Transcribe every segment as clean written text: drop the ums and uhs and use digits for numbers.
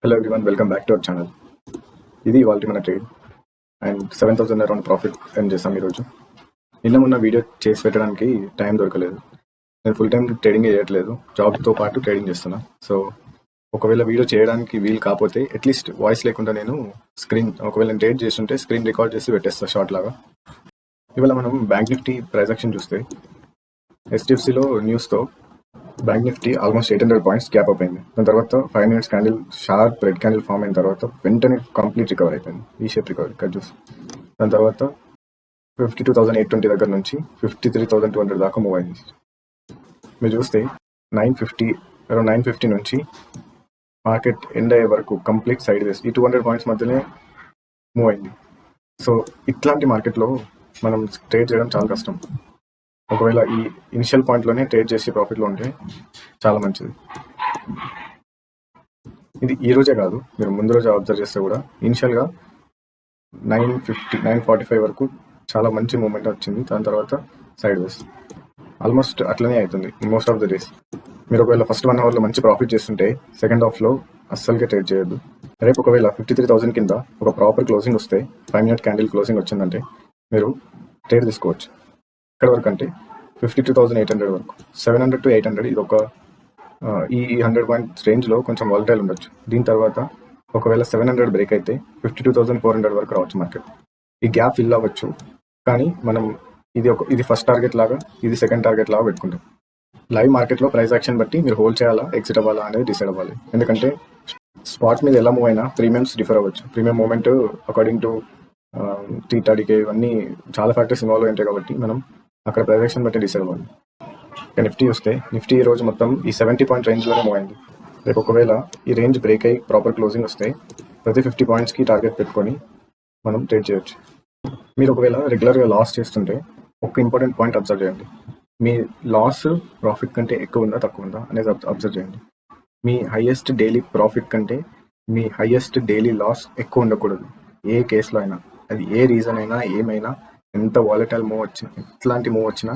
Hello everyone, welcome back to our channel. ఇది ఇవాళ మన trade and 7,000 around profit earn చేసాం ఈరోజు. నిన్న మొన్న వీడియో చేసి పెట్టడానికి టైం దొరకలేదు. నేను ఫుల్ టైం ట్రేడింగ్ చేయట్లేదు, జాబ్తో పాటు ట్రేడింగ్ చేస్తున్నా. సో ఒకవేళ వీడియో చేయడానికి వీలు కాకపోతే అట్లీస్ట్ వాయిస్ లేకుండా నేను ఒకవేళ నేను ట్రేడ్ చేస్తుంటే స్క్రీన్ రికార్డ్ చేసి పెట్టేస్తాను షార్ట్ లాగా. ఇవాళ మనం బ్యాంక్ నిఫ్టీ ప్రైస్ యాక్షన్ చూస్తే HDFCలో న్యూస్తో bank Nifty almost 800 points gap up అయింది. దాని తర్వాత 5 minutes candle sharp red candle form అయిన తర్వాత వెంటనే కంప్లీట్ రికవర్ అయిపోయింది, ఈ షేప్ రికవరీ కట్ చూసి. దాని తర్వాత 52,820 దగ్గర నుంచి 53,200 దాకా మూవ్ అయింది. మీరు చూస్తే 950 నుంచి మార్కెట్ ఎండ్ అయ్యే వరకు కంప్లీట్ సైడ్ వేస్ ఈ 200 పాయింట్స్ మధ్యనే మూవ్ అయింది. సో ఇట్లాంటి మార్కెట్లో మనం ట్రేడ్ చేయడం చాలా కష్టం. ఒకవేళ ఈ ఇనిషియల్ పాయింట్లోనే ట్రేడ్ చేసి ప్రాఫిట్లో ఉంటే చాలా మంచిది. ఇది ఈ రోజే కాదు, మీరు ముందు రోజు అబ్జర్వ్ చేస్తే కూడా ఇనిషియల్గా 950, 945 వరకు చాలా మంచి మూమెంట్ వచ్చింది. దాని తర్వాత సైడ్ వేస్ ఆల్మోస్ట్ అట్లనే అవుతుంది మోస్ట్ ఆఫ్ ద డేస్. మీరు ఒకవేళ ఫస్ట్ 1 అవర్లో మంచి ప్రాఫిట్ చేస్తుంటే సెకండ్ హాఫ్లో అస్సలుగా ట్రేడ్ చేయొద్దు. రేపు ఒకవేళ 53,000 కింద ఒక ప్రాపర్ క్లోజింగ్ వస్తే 5 minute క్యాండిల్ క్లోజింగ్ వచ్చిందంటే మీరు ట్రేడ్ తీసుకోవచ్చు. ఎక్కడ వరకు అంటే 52,800 వరకు, 700 to 800 ఇది ఒక ఈ 100 పాయింట్స్ రేంజ్లో కొంచెం వాలటైల్ ఉండొచ్చు. దీని తర్వాత ఒకవేళ 700 బ్రేక్ అయితే 52,400 వరకు రావచ్చు మార్కెట్. ఈ గ్యాప్ ఫిల్ అవ్వచ్చు, కానీ మనం ఇది ఫస్ట్ టార్గెట్ లాగా, ఇది సెకండ్ టార్గెట్ లాగా పెట్టుకుంటాం. లైవ్ మార్కెట్లో ప్రైస్ యాక్షన్ బట్టి మీరు హోల్డ్ చేయాలా ఎగ్జిట్ అవ్వాలా అనేది డిసైడ్ అవ్వాలి. ఎందుకంటే స్పాట్ మీద ఎలా మూవ్ అయినా ప్రీమియమ్స్ డిఫర్ అవ్వచ్చు. ప్రీమియం మూమెంట్ అకార్డింగ్ టు టీటాడికే ఇవన్నీ చాలా ఫ్యాక్టర్స్ ఇన్వాల్వ్ ఉంటాయి కాబట్టి మనం అక్కడ ప్రైస్ యాక్షన్ బట్టి డిసైడ్ అవ్వాలి. నిఫ్టీ వస్తే నిఫ్టీ ఈ రోజు మొత్తం ఈ 70 పాయింట్ రేంజ్లోనే మూవ్ అయింది. రేపు ఒకవేళ ఈ రేంజ్ బ్రేక్ అయ్యి ప్రాపర్ క్లోజింగ్ వస్తే ప్రతి 50 పాయింట్స్కి టార్గెట్ పెట్టుకొని మనం ట్రేడ్ చేయొచ్చు. మీరు ఒకవేళ రెగ్యులర్గా లాస్ చేస్తుంటే ఒక ఇంపార్టెంట్ పాయింట్ అబ్జర్వ్ చేయండి. మీ లాస్ ప్రాఫిట్ కంటే ఎక్కువ ఉందా తక్కువ ఉందా అనేది అబ్జర్వ్ చేయండి. మీ హైయెస్ట్ డైలీ ప్రాఫిట్ కంటే మీ హైయెస్ట్ డైలీ లాస్ ఎక్కువ ఉండకూడదు. ఏ కేసులో అయినా, అది ఏ రీజన్ అయినా, ఏమైనా, ఎంత వాలటైల్ మూవ్ వచ్చినా, ఎట్లాంటి మూవ్ వచ్చినా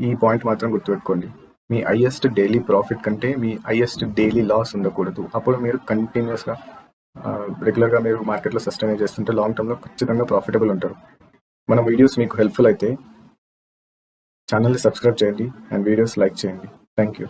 ఈ పాయింట్ మాత్రం గుర్తుపెట్టుకోండి. మీ హైయెస్ట్ డైలీ ప్రాఫిట్ కంటే మీ హైయెస్ట్ డైలీ లాస్ ఉండకూడదు. అప్పుడు మీరు కంటిన్యూస్గా రెగ్యులర్గా మీరు మార్కెట్లో సస్టైన్ చేస్తుంటే లాంగ్ టర్మ్లో ఖచ్చితంగా ప్రాఫిటబుల్ ఉంటారు. మన వీడియోస్ మీకు హెల్ప్ఫుల్ అయితే ఛానల్ని సబ్స్క్రైబ్ చేయండి అండ్ వీడియోస్ లైక్ చేయండి. Thank you.